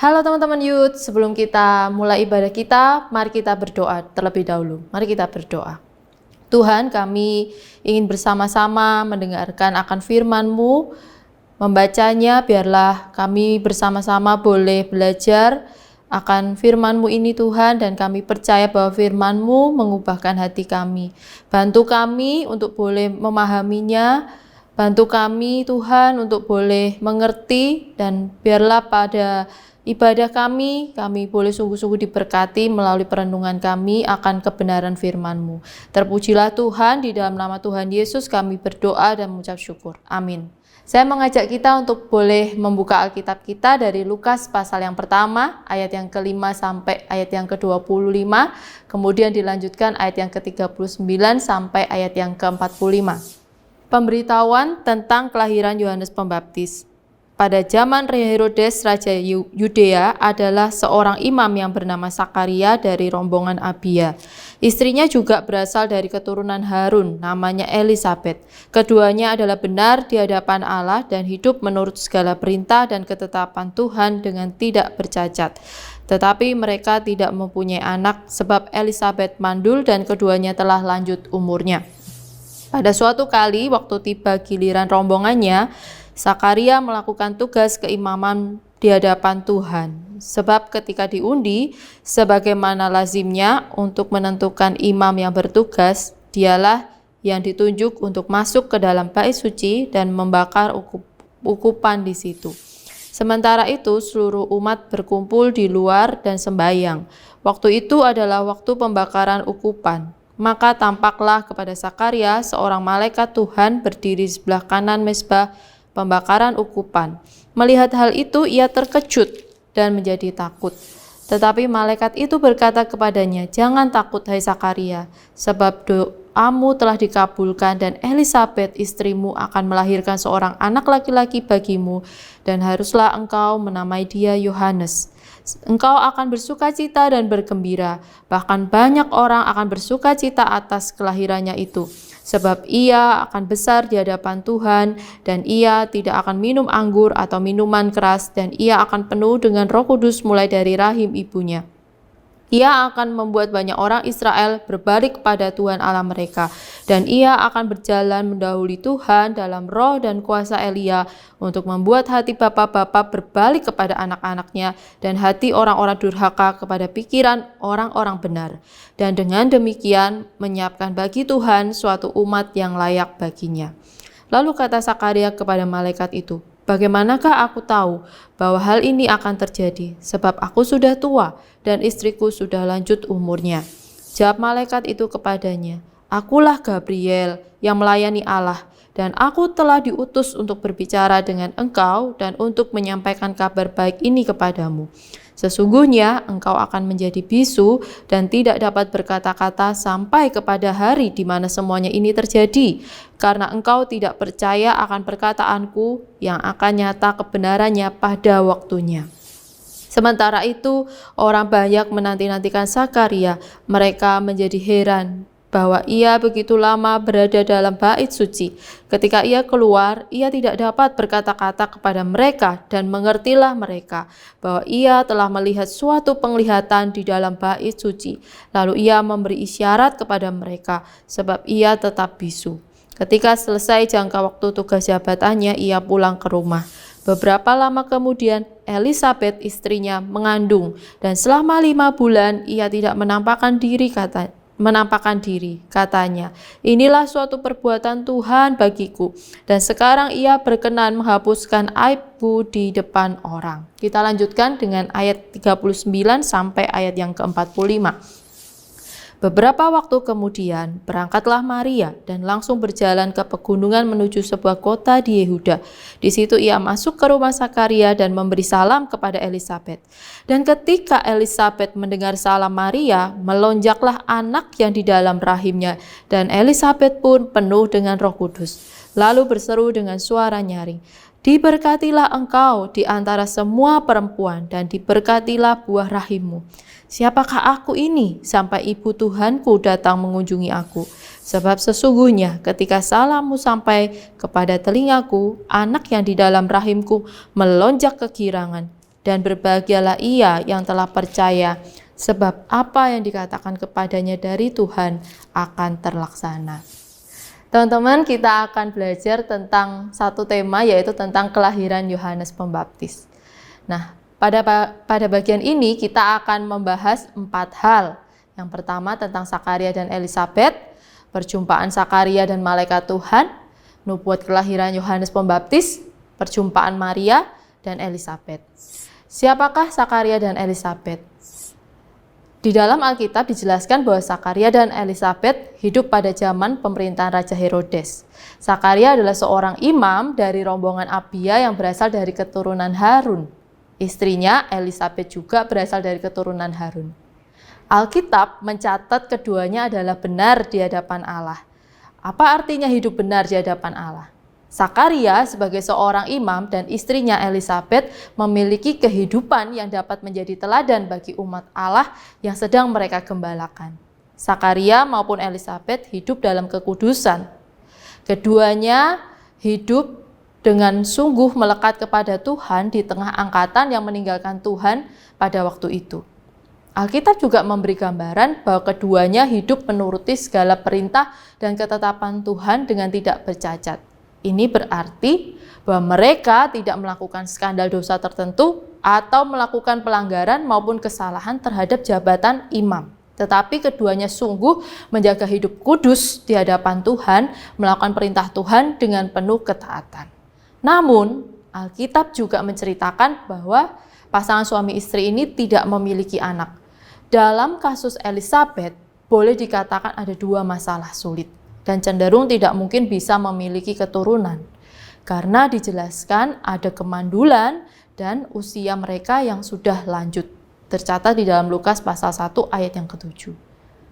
Halo teman-teman youth, sebelum kita mulai ibadah kita, mari kita berdoa terlebih dahulu. Mari kita berdoa. Tuhan, kami ingin bersama-sama mendengarkan akan firman-Mu, membacanya, biarlah kami bersama-sama boleh belajar akan firman-Mu ini Tuhan, dan kami percaya bahwa firman-Mu mengubahkan hati kami. Bantu kami untuk boleh memahaminya, bantu kami Tuhan untuk boleh mengerti, dan biarlah pada ibadah kami boleh sungguh-sungguh diberkati melalui perenungan kami akan kebenaran firman-Mu. Terpujilah Tuhan, di dalam nama Tuhan Yesus kami berdoa dan mengucap syukur. Amin. Saya mengajak kita untuk boleh membuka Alkitab kita dari Lukas pasal yang pertama, ayat yang ke-5 sampai ayat yang ke-25, kemudian dilanjutkan ayat yang ke-39 sampai ayat yang ke-45. Pemberitahuan tentang kelahiran Yohanes Pembaptis. Pada zaman Herodes Raja Yudea adalah seorang imam yang bernama Sakaria dari rombongan Abia. Istrinya juga berasal dari keturunan Harun, namanya Elisabet. Keduanya adalah benar di hadapan Allah dan hidup menurut segala perintah dan ketetapan Tuhan dengan tidak bercacat. Tetapi mereka tidak mempunyai anak sebab Elisabet mandul dan keduanya telah lanjut umurnya. Pada suatu kali waktu tiba giliran rombongannya, Sakaria melakukan tugas keimaman di hadapan Tuhan. Sebab ketika diundi, sebagaimana lazimnya untuk menentukan imam yang bertugas, dialah yang ditunjuk untuk masuk ke dalam bait suci dan membakar ukupan di situ. Sementara itu seluruh umat berkumpul di luar dan sembahyang. Waktu itu adalah waktu pembakaran ukupan. Maka tampaklah kepada Sakaria seorang malaikat Tuhan berdiri di sebelah kanan mezbah pembakaran ukupan. Melihat hal itu ia terkejut dan menjadi takut. Tetapi malaikat itu berkata kepadanya, "Jangan takut hai Sakaria, sebab doamu telah dikabulkan dan Elisabet istrimu akan melahirkan seorang anak laki-laki bagimu dan haruslah engkau menamai dia Yohanes. Engkau akan bersukacita dan bergembira, bahkan banyak orang akan bersukacita atas kelahirannya itu. Sebab ia akan besar di hadapan Tuhan, dan ia tidak akan minum anggur atau minuman keras, dan ia akan penuh dengan Roh Kudus mulai dari rahim ibunya. Ia akan membuat banyak orang Israel berbalik kepada Tuhan Allah mereka, dan ia akan berjalan mendahului Tuhan dalam roh dan kuasa Elia untuk membuat hati bapa-bapa berbalik kepada anak-anaknya dan hati orang-orang durhaka kepada pikiran orang-orang benar. Dan dengan demikian menyiapkan bagi Tuhan suatu umat yang layak baginya." Lalu kata Sakaria kepada malaikat itu, "Bagaimanakah aku tahu bahwa hal ini akan terjadi? Sebab aku sudah tua dan istriku sudah lanjut umurnya." Jawab malaikat itu kepadanya, "Akulah Gabriel yang melayani Allah, dan aku telah diutus untuk berbicara dengan engkau dan untuk menyampaikan kabar baik ini kepadamu. Sesungguhnya engkau akan menjadi bisu dan tidak dapat berkata-kata sampai kepada hari di mana semuanya ini terjadi, karena engkau tidak percaya akan perkataanku yang akan nyata kebenarannya pada waktunya." Sementara itu, orang banyak menanti-nantikan Sakaria. Mereka menjadi heran bahwa ia begitu lama berada dalam bait suci. Ketika ia keluar, ia tidak dapat berkata-kata kepada mereka, dan mengertilah mereka bahwa ia telah melihat suatu penglihatan di dalam bait suci. Lalu ia memberi isyarat kepada mereka, sebab ia tetap bisu. Ketika selesai jangka waktu tugas jabatannya, ia pulang ke rumah. Beberapa lama kemudian, Elisabet istrinya mengandung, dan selama 5 bulan ia tidak menampakkan diri, katanya, "Inilah suatu perbuatan Tuhan bagiku, dan sekarang ia berkenan menghapuskan aibku di depan orang." Kita lanjutkan dengan ayat 39 sampai ayat yang ke-45. Beberapa waktu kemudian berangkatlah Maria dan langsung berjalan ke pegunungan menuju sebuah kota di Yehuda. Di situ ia masuk ke rumah Sakaria dan memberi salam kepada Elisabet. Dan ketika Elisabet mendengar salam Maria, melonjaklah anak yang di dalam rahimnya, dan Elisabet pun penuh dengan Roh Kudus. Lalu berseru dengan suara nyaring, "Diberkatilah engkau di antara semua perempuan, dan diberkatilah buah rahimmu. Siapakah aku ini sampai ibu Tuhanku datang mengunjungi aku? Sebab sesungguhnya ketika salammu sampai kepada telingaku, anak yang di dalam rahimku melonjak kegirangan. Dan berbahagialah ia yang telah percaya, sebab apa yang dikatakan kepadanya dari Tuhan akan terlaksana. Teman-teman, kita akan belajar tentang satu tema, yaitu tentang kelahiran Yohanes Pembaptis. Nah, pada bagian ini kita akan membahas 4 hal. Yang pertama tentang Sakaria dan Elisabet, perjumpaan Sakaria dan malaikat Tuhan, nubuat kelahiran Yohanes Pembaptis, perjumpaan Maria dan Elisabet. Siapakah Sakaria dan Elisabet? Di dalam Alkitab dijelaskan bahwa Sakaria dan Elisabet hidup pada zaman pemerintahan Raja Herodes. Sakaria adalah seorang imam dari rombongan Abia yang berasal dari keturunan Harun. Istrinya Elisabet juga berasal dari keturunan Harun. Alkitab mencatat keduanya adalah benar di hadapan Allah. Apa artinya hidup benar di hadapan Allah? Sakaria sebagai seorang imam dan istrinya Elisabet memiliki kehidupan yang dapat menjadi teladan bagi umat Allah yang sedang mereka gembalakan. Sakaria maupun Elisabet hidup dalam kekudusan. Keduanya hidup dengan sungguh melekat kepada Tuhan di tengah angkatan yang meninggalkan Tuhan pada waktu itu. Alkitab juga memberi gambaran bahwa keduanya hidup menuruti segala perintah dan ketetapan Tuhan dengan tidak bercacat. Ini berarti bahwa mereka tidak melakukan skandal dosa tertentu atau melakukan pelanggaran maupun kesalahan terhadap jabatan imam. Tetapi keduanya sungguh menjaga hidup kudus di hadapan Tuhan, melakukan perintah Tuhan dengan penuh ketaatan. Namun, Alkitab juga menceritakan bahwa pasangan suami istri ini tidak memiliki anak. Dalam kasus Elisabet, boleh dikatakan ada 2 masalah sulit dan cenderung tidak mungkin bisa memiliki keturunan. Karena dijelaskan ada kemandulan dan usia mereka yang sudah lanjut. Tercatat di dalam Lukas pasal 1 ayat yang ke-7.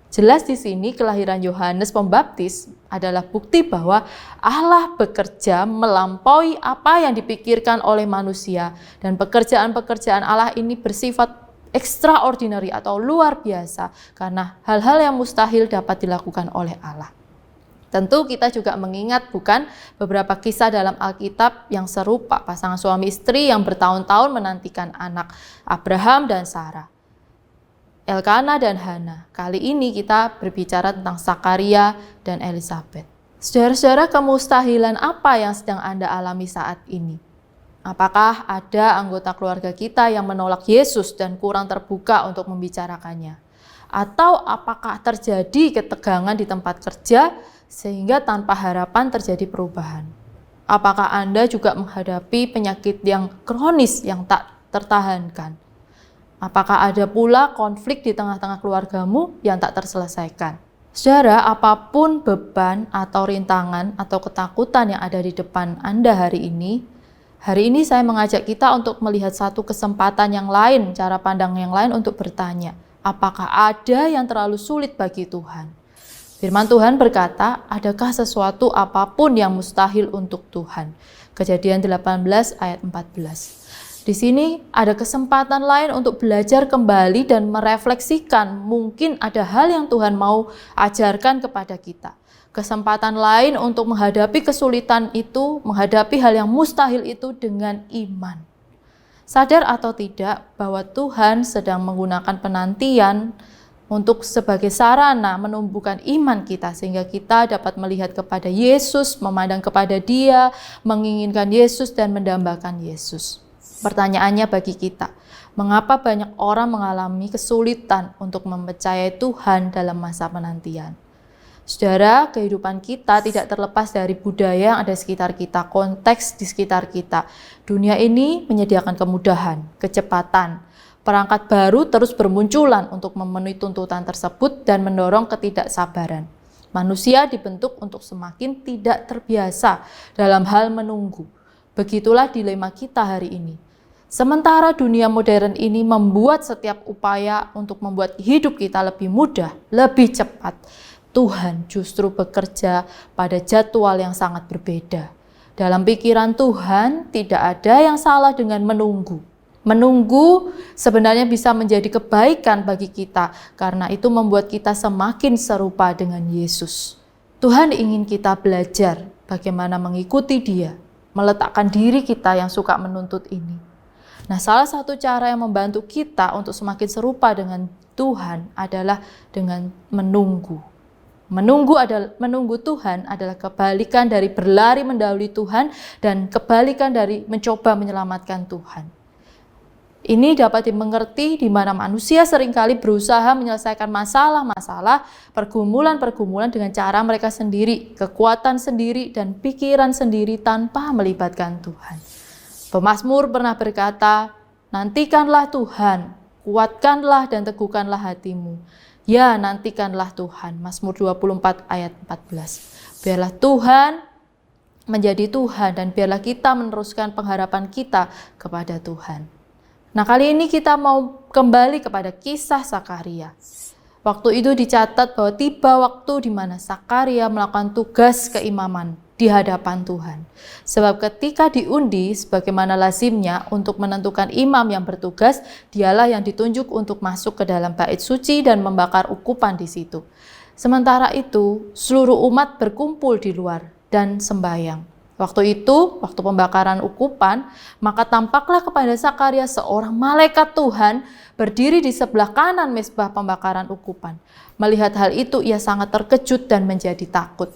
Jelas di sini kelahiran Yohanes Pembaptis adalah bukti bahwa Allah bekerja melampaui apa yang dipikirkan oleh manusia, dan pekerjaan-pekerjaan Allah ini bersifat extraordinary atau luar biasa karena hal-hal yang mustahil dapat dilakukan oleh Allah. Tentu kita juga mengingat bukan beberapa kisah dalam Alkitab yang serupa, pasangan suami istri yang bertahun-tahun menantikan anak, Abraham dan Sarah, Elkana dan Hana. Kali ini kita berbicara tentang Sakaria dan Elisabet. Saudara-saudara, kemustahilan apa yang sedang Anda alami saat ini? Apakah ada anggota keluarga kita yang menolak Yesus dan kurang terbuka untuk membicarakannya? Atau apakah terjadi ketegangan di tempat kerja sehingga tanpa harapan terjadi perubahan? Apakah Anda juga menghadapi penyakit yang kronis yang tak tertahankan? Apakah ada pula konflik di tengah-tengah keluargamu yang tak terselesaikan? Saudara, apapun beban atau rintangan atau ketakutan yang ada di depan Anda hari ini saya mengajak kita untuk melihat satu kesempatan yang lain, cara pandang yang lain untuk bertanya, apakah ada yang terlalu sulit bagi Tuhan? Firman Tuhan berkata, adakah sesuatu apapun yang mustahil untuk Tuhan? Kejadian 18 ayat 14. Di sini ada kesempatan lain untuk belajar kembali dan merefleksikan mungkin ada hal yang Tuhan mau ajarkan kepada kita. Kesempatan lain untuk menghadapi kesulitan itu, menghadapi hal yang mustahil itu dengan iman. Sadar atau tidak bahwa Tuhan sedang menggunakan penantian untuk sebagai sarana menumbuhkan iman kita sehingga kita dapat melihat kepada Yesus, memandang kepada Dia, menginginkan Yesus dan mendambakan Yesus. Pertanyaannya bagi kita, mengapa banyak orang mengalami kesulitan untuk mempercayai Tuhan dalam masa penantian? Saudara, kehidupan kita tidak terlepas dari budaya yang ada di sekitar kita, konteks di sekitar kita. Dunia ini menyediakan kemudahan, kecepatan. Perangkat baru terus bermunculan untuk memenuhi tuntutan tersebut dan mendorong ketidaksabaran. Manusia dibentuk untuk semakin tidak terbiasa dalam hal menunggu. Begitulah dilema kita hari ini. Sementara dunia modern ini membuat setiap upaya untuk membuat hidup kita lebih mudah, lebih cepat, Tuhan justru bekerja pada jadwal yang sangat berbeda. Dalam pikiran Tuhan, tidak ada yang salah dengan menunggu. Menunggu sebenarnya bisa menjadi kebaikan bagi kita, karena itu membuat kita semakin serupa dengan Yesus. Tuhan ingin kita belajar bagaimana mengikuti Dia, meletakkan diri kita yang suka menuntut ini. Nah, salah satu cara yang membantu kita untuk semakin serupa dengan Tuhan adalah dengan menunggu. Menunggu Tuhan adalah kebalikan dari berlari mendahului Tuhan dan kebalikan dari mencoba menyelamatkan Tuhan. Ini dapat dimengerti di mana manusia seringkali berusaha menyelesaikan masalah-masalah, pergumulan-pergumulan dengan cara mereka sendiri, kekuatan sendiri, dan pikiran sendiri tanpa melibatkan Tuhan. Pemazmur pernah berkata, "Nantikanlah Tuhan, kuatkanlah dan teguhkanlah hatimu. Ya, nantikanlah Tuhan." Mazmur 24 ayat 14. Biarlah Tuhan menjadi Tuhan dan biarlah kita meneruskan pengharapan kita kepada Tuhan. Nah, kali ini kita mau kembali kepada kisah Sakaria. Waktu itu dicatat bahwa tiba waktu di mana Sakaria melakukan tugas keimaman di hadapan Tuhan. Sebab ketika diundi, sebagaimana lazimnya untuk menentukan imam yang bertugas, dialah yang ditunjuk untuk masuk ke dalam bait suci dan membakar ukupan di situ. Sementara itu, seluruh umat berkumpul di luar dan sembahyang. Waktu itu, waktu pembakaran ukupan, maka tampaklah kepada Sakaria seorang malaikat Tuhan berdiri di sebelah kanan mezbah pembakaran ukupan. Melihat hal itu, ia sangat terkejut dan menjadi takut.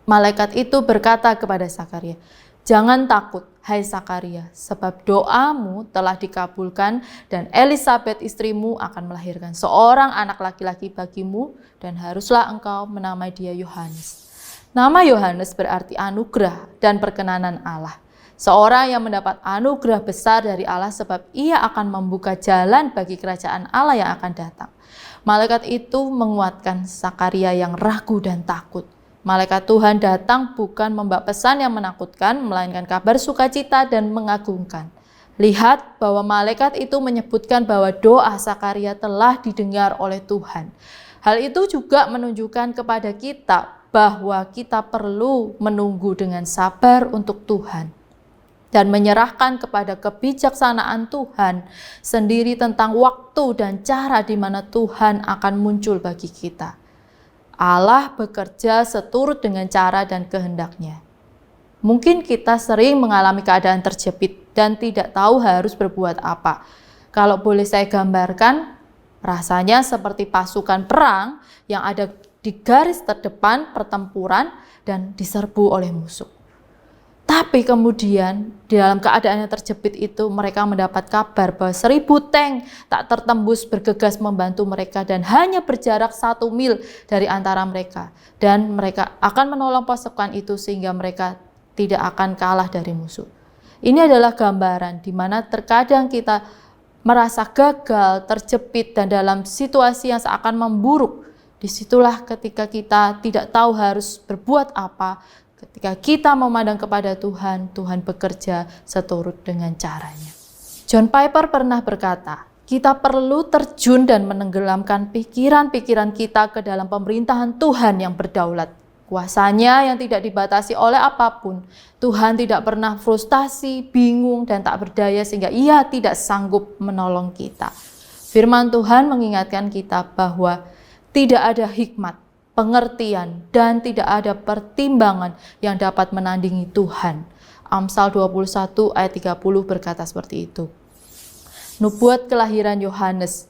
Malaikat itu berkata kepada Sakaria, "Jangan takut, hai Sakaria, sebab doamu telah dikabulkan dan Elisabet istrimu akan melahirkan seorang anak laki-laki bagimu dan haruslah engkau menamai dia Yohanes." Nama Yohanes berarti anugerah dan perkenanan Allah. Seorang yang mendapat anugerah besar dari Allah sebab ia akan membuka jalan bagi kerajaan Allah yang akan datang. Malaikat itu menguatkan Sakaria yang ragu dan takut. Malaikat Tuhan datang bukan membawa pesan yang menakutkan, melainkan kabar sukacita dan mengagumkan. Lihat bahwa malaikat itu menyebutkan bahwa doa Sakaria telah didengar oleh Tuhan. Hal itu juga menunjukkan kepada kita bahwa kita perlu menunggu dengan sabar untuk Tuhan dan menyerahkan kepada kebijaksanaan Tuhan sendiri tentang waktu dan cara di mana Tuhan akan muncul bagi kita. Allah bekerja seturut dengan cara dan kehendaknya. Mungkin kita sering mengalami keadaan terjepit dan tidak tahu harus berbuat apa. Kalau boleh saya gambarkan, rasanya seperti pasukan perang yang ada di garis terdepan pertempuran dan diserbu oleh musuh. Tapi kemudian di dalam keadaan yang terjepit itu mereka mendapat kabar bahwa 1000 tank tak tertembus bergegas membantu mereka dan hanya berjarak 1 mil dari antara mereka. Dan mereka akan menolong pasukan itu sehingga mereka tidak akan kalah dari musuh. Ini adalah gambaran di mana terkadang kita merasa gagal, terjepit dan dalam situasi yang seakan memburuk. Disitulah ketika kita tidak tahu harus berbuat apa. Ketika kita memandang kepada Tuhan, Tuhan bekerja seturut dengan caranya. John Piper pernah berkata, kita perlu terjun dan menenggelamkan pikiran-pikiran kita ke dalam pemerintahan Tuhan yang berdaulat. Kuasanya yang tidak dibatasi oleh apapun. Tuhan tidak pernah frustasi, bingung, dan tak berdaya sehingga ia tidak sanggup menolong kita. Firman Tuhan mengingatkan kita bahwa tidak ada hikmat, pengertian, dan tidak ada pertimbangan yang dapat menandingi Tuhan. Amsal 21 ayat 30 berkata seperti itu. Nubuat kelahiran Yohanes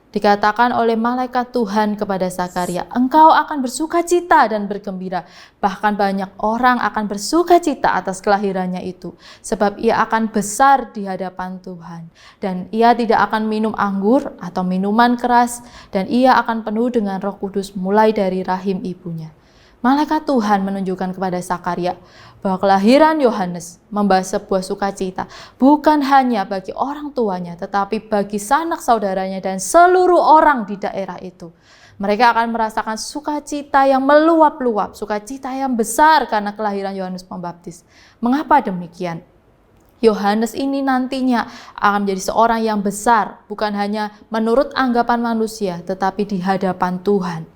dikatakan oleh malaikat Tuhan kepada Sakaria, engkau akan bersukacita dan bergembira. Bahkan banyak orang akan bersukacita atas kelahirannya itu, sebab ia akan besar di hadapan Tuhan. Dan ia tidak akan minum anggur atau minuman keras, dan ia akan penuh dengan Roh Kudus mulai dari rahim ibunya. Malaikat Tuhan menunjukkan kepada Sakaria bahwa kelahiran Yohanes membawa sebuah sukacita bukan hanya bagi orang tuanya tetapi bagi sanak saudaranya dan seluruh orang di daerah itu. Mereka akan merasakan sukacita yang meluap-luap, sukacita yang besar karena kelahiran Yohanes Pembaptis. Mengapa demikian? Yohanes ini nantinya akan menjadi seorang yang besar, bukan hanya menurut anggapan manusia tetapi di hadapan Tuhan.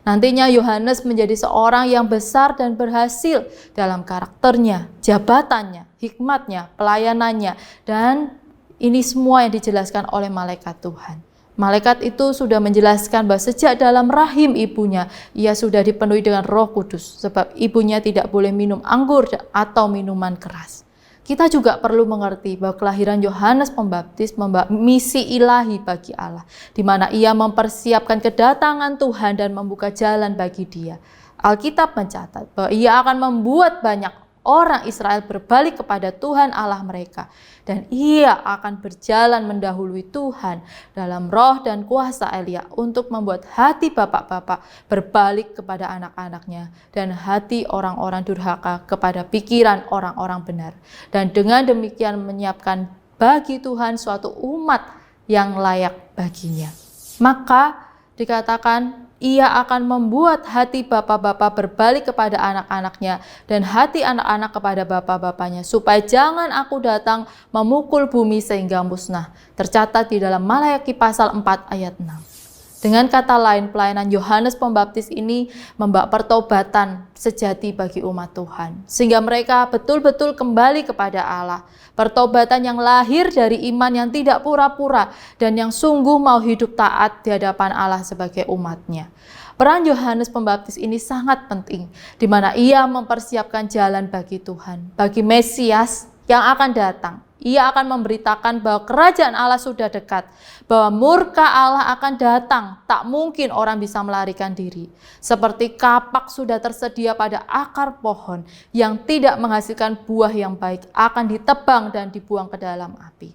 Nantinya Yohanes menjadi seorang yang besar dan berhasil dalam karakternya, jabatannya, hikmatnya, pelayanannya, dan ini semua yang dijelaskan oleh malaikat Tuhan. Malaikat itu sudah menjelaskan bahwa sejak dalam rahim ibunya, ia sudah dipenuhi dengan Roh Kudus, sebab ibunya tidak boleh minum anggur atau minuman keras. Kita juga perlu mengerti bahwa kelahiran Yohanes Pembaptis membawa misi ilahi bagi Allah, di mana ia mempersiapkan kedatangan Tuhan dan membuka jalan bagi dia. Alkitab mencatat bahwa ia akan membuat banyak orang Israel berbalik kepada Tuhan Allah mereka, dan ia akan berjalan mendahului Tuhan dalam roh dan kuasa Elia untuk membuat hati bapak-bapak berbalik kepada anak-anaknya dan hati orang-orang durhaka kepada pikiran orang-orang benar, dan dengan demikian menyiapkan bagi Tuhan suatu umat yang layak baginya. Maka dikatakan ia akan membuat hati bapak-bapak berbalik kepada anak-anaknya dan hati anak-anak kepada bapak-bapaknya, supaya jangan aku datang memukul bumi sehingga musnah. Tercatat di dalam Malayaki pasal 4 ayat 6. Dengan kata lain, pelayanan Yohanes Pembaptis ini membawa pertobatan sejati bagi umat Tuhan, sehingga mereka betul-betul kembali kepada Allah. Pertobatan yang lahir dari iman yang tidak pura-pura dan yang sungguh mau hidup taat di hadapan Allah sebagai umatnya. Peran Yohanes Pembaptis ini sangat penting, di mana ia mempersiapkan jalan bagi Tuhan, bagi Mesias yang akan datang. Ia akan memberitakan bahwa kerajaan Allah sudah dekat, bahwa murka Allah akan datang, tak mungkin orang bisa melarikan diri. Seperti kapak sudah tersedia pada akar pohon yang tidak menghasilkan buah yang baik, akan ditebang dan dibuang ke dalam api.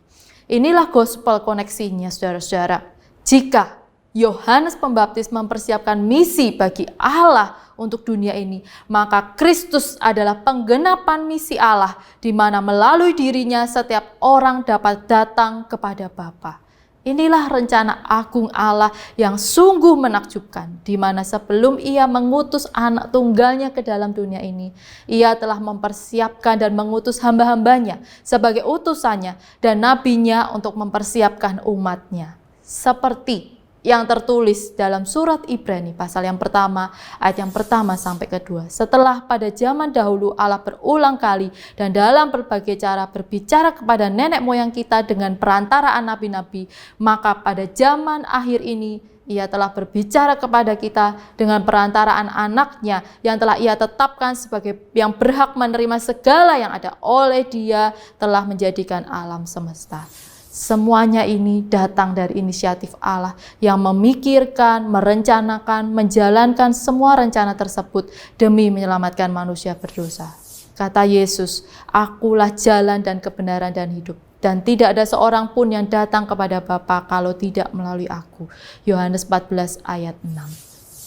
Inilah gospel koneksinya, saudara-saudara. Jika Yohanes Pembaptis mempersiapkan misi bagi Allah untuk dunia ini, maka Kristus adalah penggenapan misi Allah, di mana melalui dirinya setiap orang dapat datang kepada Bapa. Inilah rencana agung Allah yang sungguh menakjubkan, di mana sebelum ia mengutus anak tunggalnya ke dalam dunia ini, ia telah mempersiapkan dan mengutus hamba-hambanya sebagai utusannya dan nabinya untuk mempersiapkan umatnya. Seperti yang tertulis dalam surat Ibrani pasal yang pertama, ayat yang pertama sampai kedua. Setelah pada zaman dahulu Allah berulang kali dan dalam berbagai cara berbicara kepada nenek moyang kita dengan perantaraan nabi-nabi, maka pada zaman akhir ini ia telah berbicara kepada kita dengan perantaraan anaknya yang telah ia tetapkan sebagai yang berhak menerima segala yang ada oleh dia telah menjadikan alam semesta. Semuanya ini datang dari inisiatif Allah yang memikirkan, merencanakan, menjalankan semua rencana tersebut demi menyelamatkan manusia berdosa. Kata Yesus, "Akulah jalan dan kebenaran dan hidup, dan tidak ada seorang pun yang datang kepada Bapa kalau tidak melalui aku." Yohanes 14 ayat 6.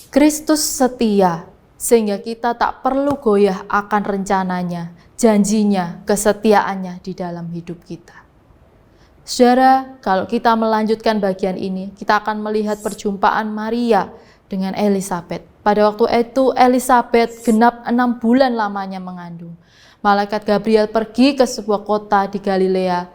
Kristus setia, sehingga kita tak perlu goyah akan rencananya, janjinya, kesetiaannya di dalam hidup kita. Saudara, kalau kita melanjutkan bagian ini, kita akan melihat perjumpaan Maria dengan Elisabet. Pada waktu itu Elisabet genap 6 bulan lamanya mengandung. Malaikat Gabriel pergi ke sebuah kota di Galilea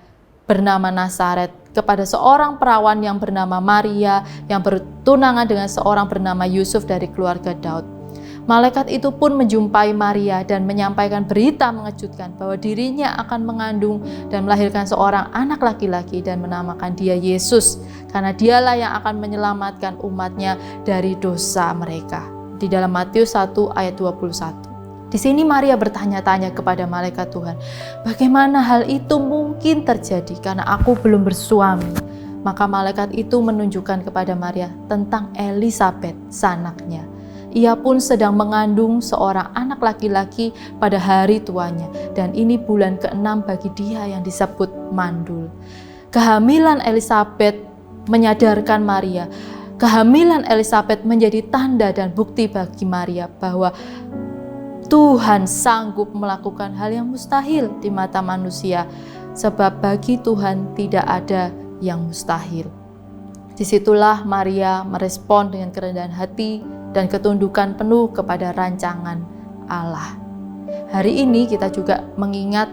bernama Nazaret kepada seorang perawan yang bernama Maria yang bertunangan dengan seorang bernama Yusuf dari keluarga Daud. Malaikat itu pun menjumpai Maria dan menyampaikan berita mengejutkan bahwa dirinya akan mengandung dan melahirkan seorang anak laki-laki dan menamakan dia Yesus, karena dialah yang akan menyelamatkan umatnya dari dosa mereka. Di dalam Matius 1 ayat 21. Di sini Maria bertanya-tanya kepada malaikat Tuhan, bagaimana hal itu mungkin terjadi karena aku belum bersuami? Maka malaikat itu menunjukkan kepada Maria tentang Elisabet, sanaknya. Ia pun sedang mengandung seorang anak laki-laki pada hari tuanya, dan ini bulan ke-6 bagi dia yang disebut mandul. Kehamilan Elisabet menyadarkan Maria. Kehamilan Elisabet menjadi tanda dan bukti bagi Maria bahwa Tuhan sanggup melakukan hal yang mustahil di mata manusia, sebab bagi Tuhan tidak ada yang mustahil. Disitulah Maria merespon dengan kerendahan hati dan ketundukan penuh kepada rancangan Allah. Hari ini kita juga mengingat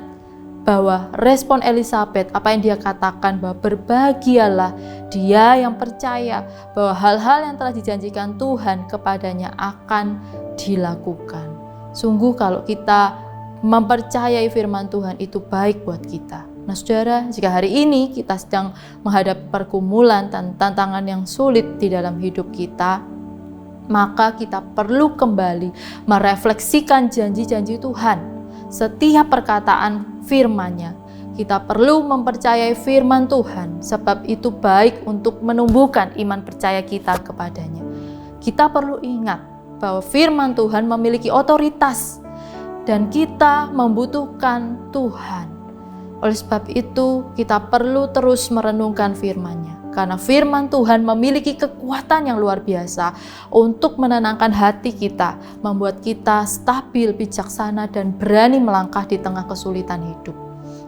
bahwa respon Elisabet, apa yang dia katakan, bahwa berbahagialah dia yang percaya bahwa hal-hal yang telah dijanjikan Tuhan kepadanya akan dilakukan. Sungguh kalau kita mempercayai firman Tuhan itu baik buat kita. Nah saudara, jika hari ini kita sedang menghadapi pergumulan dan tantangan yang sulit di dalam hidup kita, maka kita perlu kembali merefleksikan janji-janji Tuhan. Setiap perkataan firman-Nya. Kita perlu mempercayai firman Tuhan, sebab itu baik untuk menumbuhkan iman percaya kita kepadanya. Kita perlu ingat bahwa firman Tuhan memiliki otoritas dan kita membutuhkan Tuhan. Oleh sebab itu, kita perlu terus merenungkan firman-Nya. Karena firman Tuhan memiliki kekuatan yang luar biasa untuk menenangkan hati kita, membuat kita stabil, bijaksana, dan berani melangkah di tengah kesulitan hidup.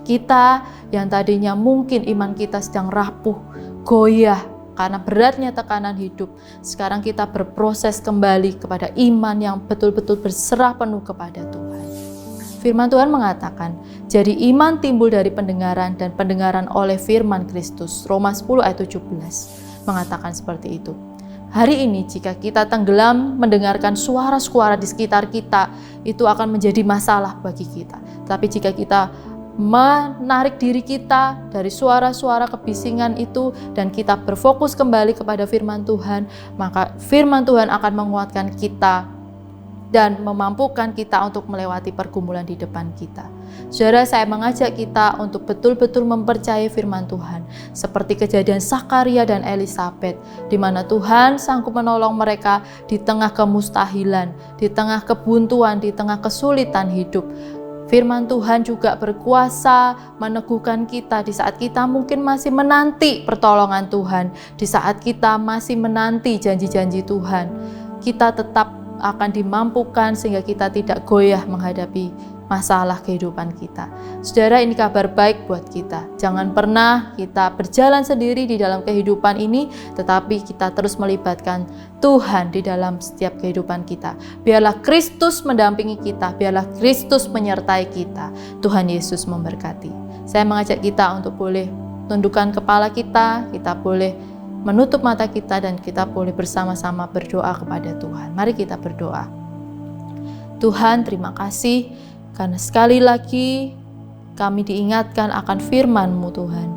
Kita yang tadinya mungkin iman kita sedang rapuh, goyah, karena beratnya tekanan hidup, sekarang kita berproses kembali kepada iman yang betul-betul berserah penuh kepada Tuhan. Firman Tuhan mengatakan, jadi iman timbul dari pendengaran dan pendengaran oleh firman Kristus. Roma 10 ayat 17 mengatakan seperti itu. Hari ini jika kita tenggelam mendengarkan suara-suara di sekitar kita, itu akan menjadi masalah bagi kita. Tapi jika kita menarik diri kita dari suara-suara kebisingan itu dan kita berfokus kembali kepada firman Tuhan, maka firman Tuhan akan menguatkan kita dan memampukan kita untuk melewati pergumulan di depan kita. Saudara, saya mengajak kita untuk betul-betul mempercayai firman Tuhan, seperti kejadian Zakaria dan Elisabet, di mana Tuhan sanggup menolong mereka di tengah kemustahilan, di tengah kebuntuan, di tengah kesulitan hidup. Firman Tuhan juga berkuasa meneguhkan kita di saat kita mungkin masih menanti pertolongan Tuhan, di saat kita masih menanti janji-janji Tuhan. Kita tetap akan dimampukan sehingga kita tidak goyah menghadapi masalah kehidupan kita. Saudara, ini kabar baik buat kita. Jangan pernah kita berjalan sendiri di dalam kehidupan ini, tetapi kita terus melibatkan Tuhan di dalam setiap kehidupan kita. Biarlah Kristus mendampingi kita, biarlah Kristus menyertai kita. Tuhan Yesus memberkati. Saya mengajak kita untuk boleh tundukkan kepala kita boleh menutup mata kita dan kita boleh bersama-sama berdoa kepada Tuhan. Mari kita berdoa. Tuhan, terima kasih karena sekali lagi kami diingatkan akan firman-Mu Tuhan,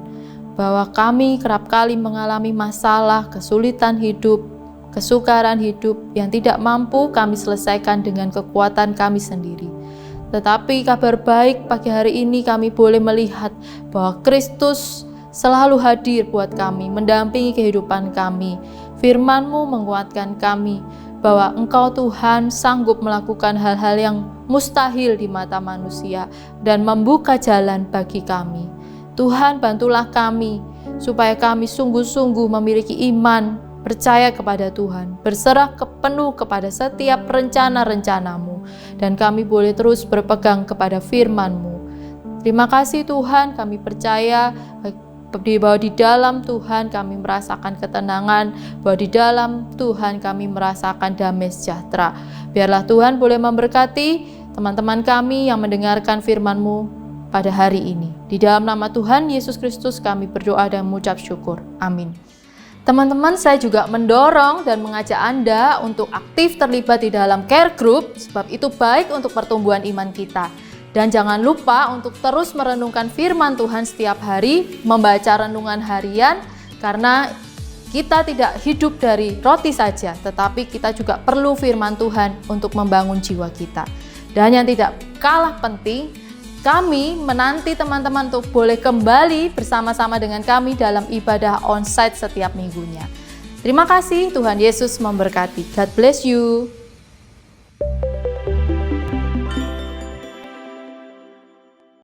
bahwa kami kerap kali mengalami masalah, kesulitan hidup, kesukaran hidup yang tidak mampu kami selesaikan dengan kekuatan kami sendiri. Tetapi kabar baik pagi hari ini kami boleh melihat bahwa Kristus selalu hadir buat kami, mendampingi kehidupan kami. Firman-Mu menguatkan kami bahwa Engkau Tuhan sanggup melakukan hal-hal yang mustahil di mata manusia dan membuka jalan bagi kami. Tuhan, bantulah kami supaya kami sungguh-sungguh memiliki iman, percaya kepada Tuhan, berserah penuh kepada setiap rencana-rencana-Mu, dan kami boleh terus berpegang kepada firman-Mu. Terima kasih Tuhan, kami percaya bahwa di dalam Tuhan kami merasakan ketenangan, bahwa di dalam Tuhan kami merasakan damai sejahtera. Biarlah Tuhan boleh memberkati teman-teman kami yang mendengarkan firman-Mu pada hari ini. Di dalam nama Tuhan Yesus Kristus kami berdoa dan mengucap syukur. Amin. Teman-teman, saya juga mendorong dan mengajak Anda untuk aktif terlibat di dalam care group, sebab itu baik untuk pertumbuhan iman kita. Dan jangan lupa untuk terus merenungkan firman Tuhan setiap hari, membaca renungan harian, karena kita tidak hidup dari roti saja, tetapi kita juga perlu firman Tuhan untuk membangun jiwa kita. Dan yang tidak kalah penting, kami menanti teman-teman untuk boleh kembali bersama-sama dengan kami dalam ibadah onsite setiap minggunya. Terima kasih, Tuhan Yesus memberkati. God bless you.